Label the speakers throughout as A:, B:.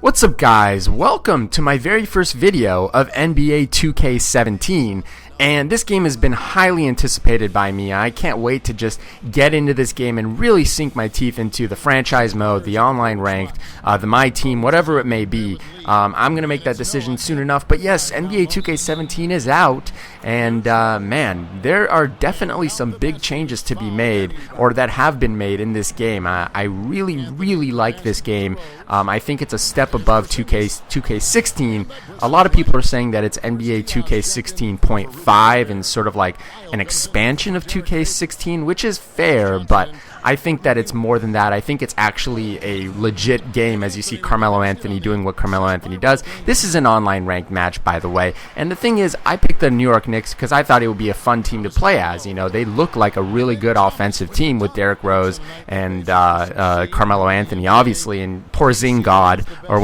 A: What's up, guys? Welcome to my very first video of NBA 2K17, and this game has been highly anticipated by me. I can't wait to just get into this game and really sink my teeth into the franchise mode, the online ranked, the my team, whatever it may be. I'm going to make that decision soon enough, but yes, NBA 2K17 is out, and man, there are definitely some big changes to be made, or that have been made in this game. I really like this game. I think it's a step above 2K16. A lot of people are saying that it's NBA 2K16.5 and sort of like an expansion of 2K16, which is fair, but I think that it's more than that. I think it's actually a legit game, as you see Carmelo Anthony doing what Carmelo Anthony does. This is an online ranked match, by the way. And the thing is, I picked the New York Knicks because I thought it would be a fun team to play as. You know, they look like a really good offensive team with Derrick Rose and Carmelo Anthony, obviously, and Porzingis God, or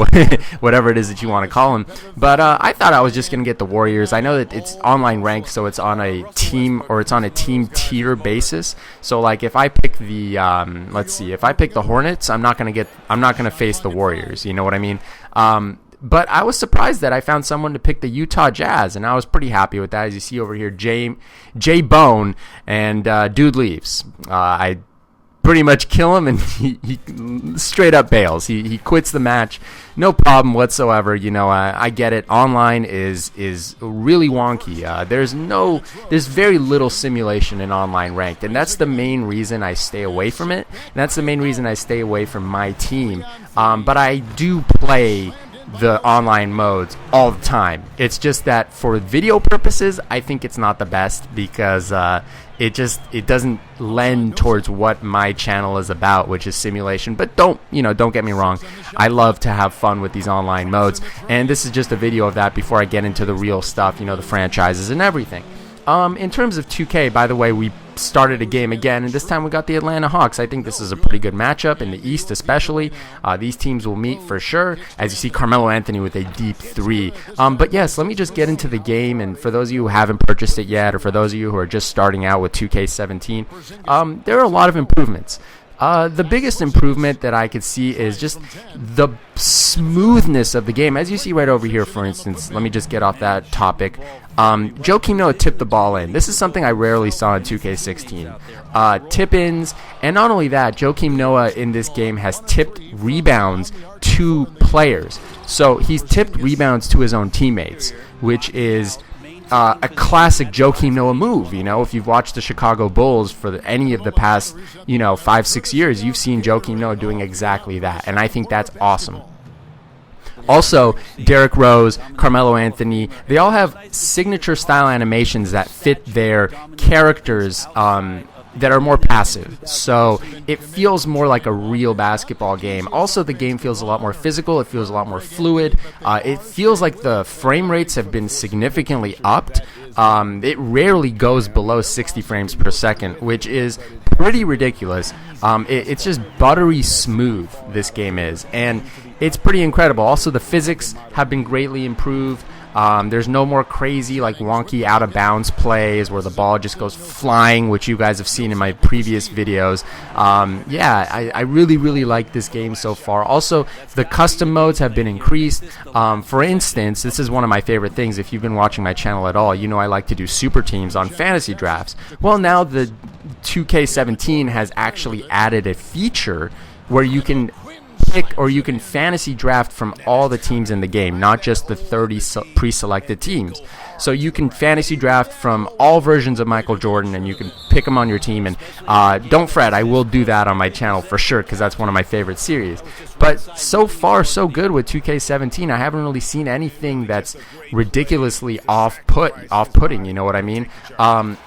A: whatever it is that you want to call him. But I thought I was just going to get the Warriors. I know that it's online ranked, so it's on a team, or it's on a team tier basis. So, like, if I pick the let's see, if I pick the Hornets, I'm not gonna face the Warriors. You know what I mean? But I was surprised that I found someone to pick the Utah Jazz, and I was pretty happy with that. As you see over here, Jay Bone, and dude leaves. I pretty much kill him, and he straight up bails. He quits the match, no problem whatsoever. You know, I get it. Online is really wonky. There's very little simulation in online ranked, and that's the main reason I stay away from it. And that's the main reason I stay away from my team. But I do play the online modes all the time. It's just that for video purposes, I think it's not the best because it doesn't lend towards what my channel is about, which is simulation. But don't get me wrong, I love to have fun with these online modes, and this is just a video of that before I get into the real stuff, the franchises and everything. In terms of 2K, by the way, we started a game again, and this time we got the Atlanta Hawks. I think this is a pretty good matchup in the East, especially. These teams will meet for sure, as you see Carmelo Anthony with a deep three. But yes, let me just get into the game, and for those of you who haven't purchased it yet, or for those of you who are just starting out with 2K17, there are a lot of improvements. The biggest improvement that I could see is just the smoothness of the game. As you see right over here, for instance, let me just get off that topic. Joakim Noah tipped the ball in. This is something I rarely saw in 2K16. Tip-ins, and not only that, Joakim Noah in this game has tipped rebounds to players. So he's tipped rebounds to his own teammates, which is a classic Joakim Noah move. If you've watched the Chicago Bulls for any of the past 5-6 years, you've seen Joakim Noah doing exactly that, and I think that's awesome. Also, Derrick Rose, Carmelo Anthony, they all have signature style animations that fit their characters that are more passive. So it feels more like a real basketball game. Also, the game feels a lot more physical. It feels a lot more fluid. It feels like the frame rates have been significantly upped. It rarely goes below 60 frames per second, which is pretty ridiculous. It's just buttery smooth, this game is, and it's pretty incredible. Also, the physics have been greatly improved. There's no more crazy, like, wonky out-of-bounds plays where the ball just goes flying, which you guys have seen in my previous videos. I really like this game so far. Also, the custom modes have been increased. For instance, this is one of my favorite things. If you've been watching my channel at all, I like to do super teams on fantasy drafts. Well, now the 2K17 has actually added a feature where you can pick, or you can fantasy draft from all the teams in the game, not just the 30 pre-selected teams. So you can fantasy draft from all versions of Michael Jordan, and you can pick him on your team. And don't fret, I will do that on my channel for sure, because that's one of my favorite series. But so far, so good with 2K17. I haven't really seen anything that's ridiculously off-putting. You know what I mean?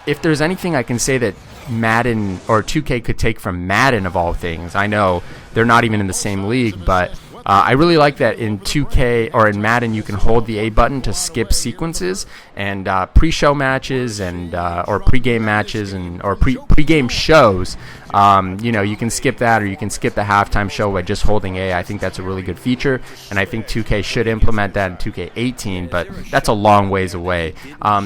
A: If there's anything I can say that Madden or 2K could take from Madden, of all things, I know they're not even in the same league, but I really like that in 2K or in Madden you can hold the A button to skip sequences, and pre-show matches and or pre-game matches or pre-game shows. You can skip that, or you can skip the halftime show by just holding A. I think that's a really good feature, and I think 2K should implement that in 2K18, but that's a long ways away.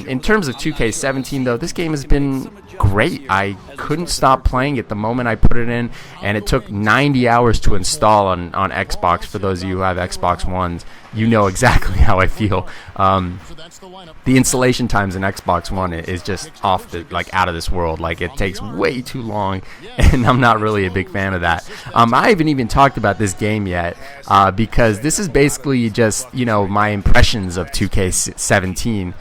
A: In terms of 2K17, though, this game has been great. I couldn't stop playing it the moment I put it in, and it took 90 hours to install on Xbox. For those of you who have Xbox Ones, you know exactly how I feel. The installation times in Xbox One is just out of this world. Like, it takes way too long, and I'm not really a big fan of that. I haven't even talked about this game yet, because this is basically just, my impressions of 2K17.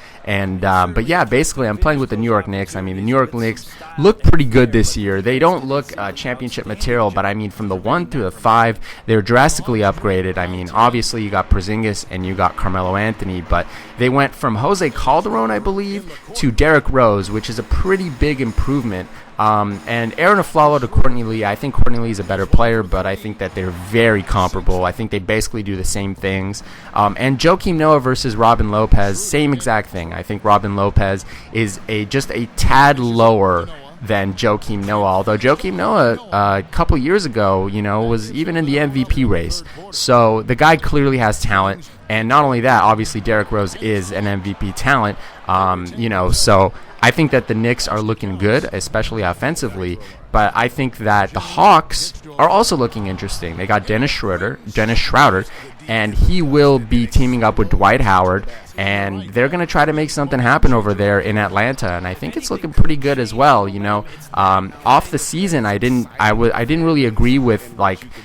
A: But yeah, basically I'm playing with the New York Knicks. I mean, the New York Knicks look pretty good this year. They don't look championship material, but I mean, from the 1 through the 5, they're drastically upgraded. I mean, obviously you got Porzingis and you got Carmelo Anthony, but they went from Jose Calderon, I believe, to Derrick Rose, which is a pretty big improvement. And Aaron Aflalo to Courtney Lee. I think Courtney Lee is a better player, but I think that they're very comparable. I think they basically do the same things. And Joakim Noah versus Robin Lopez, same exact thing. I think Robin Lopez is just a tad lower than Joakim Noah, although Joakim Noah a couple years ago, was even in the MVP race. So the guy clearly has talent, and not only that, obviously Derrick Rose is an MVP talent. So I think that the Knicks are looking good, especially offensively, but I think that the Hawks are also looking interesting. They got Dennis Schroeder, and he will be teaming up with Dwight Howard, and they're going to try to make something happen over there in Atlanta, and I think it's looking pretty good as well. Off the season, I didn't really agree with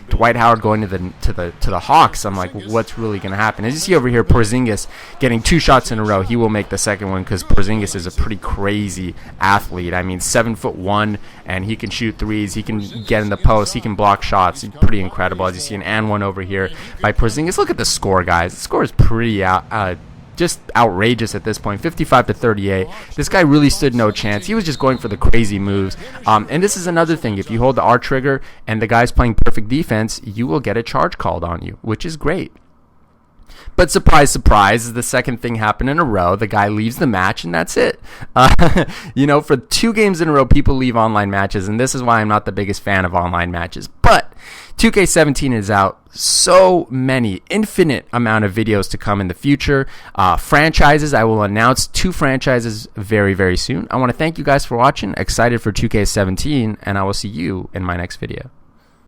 A: Dwight Howard going to the Hawks. I'm like, what's really going to happen? As you see over here, Porzingis getting 2 shots in a row. He will make the second one because Porzingis is a pretty crazy athlete. I mean, 7'1", and he can shoot threes. He can get in the post. He can block shots. He's pretty incredible. As you see, an and one over here by Porzingis. Look at the score, guys. The score is pretty just outrageous at this point, 55-38. This guy really stood no chance. He was just going for the crazy moves. And this is another thing. If you hold the R trigger and the guy's playing perfect defense, you will get a charge called on you, which is great. But surprise, surprise, the second thing happened in a row. The guy leaves the match, and that's it. For 2 games in a row, people leave online matches, and this is why I'm not the biggest fan of online matches. But 2K17 is out. So many, infinite amount of videos to come in the future. Franchises, I will announce 2 franchises very, very soon. I want to thank you guys for watching. Excited for 2K17, and I will see you in my next video.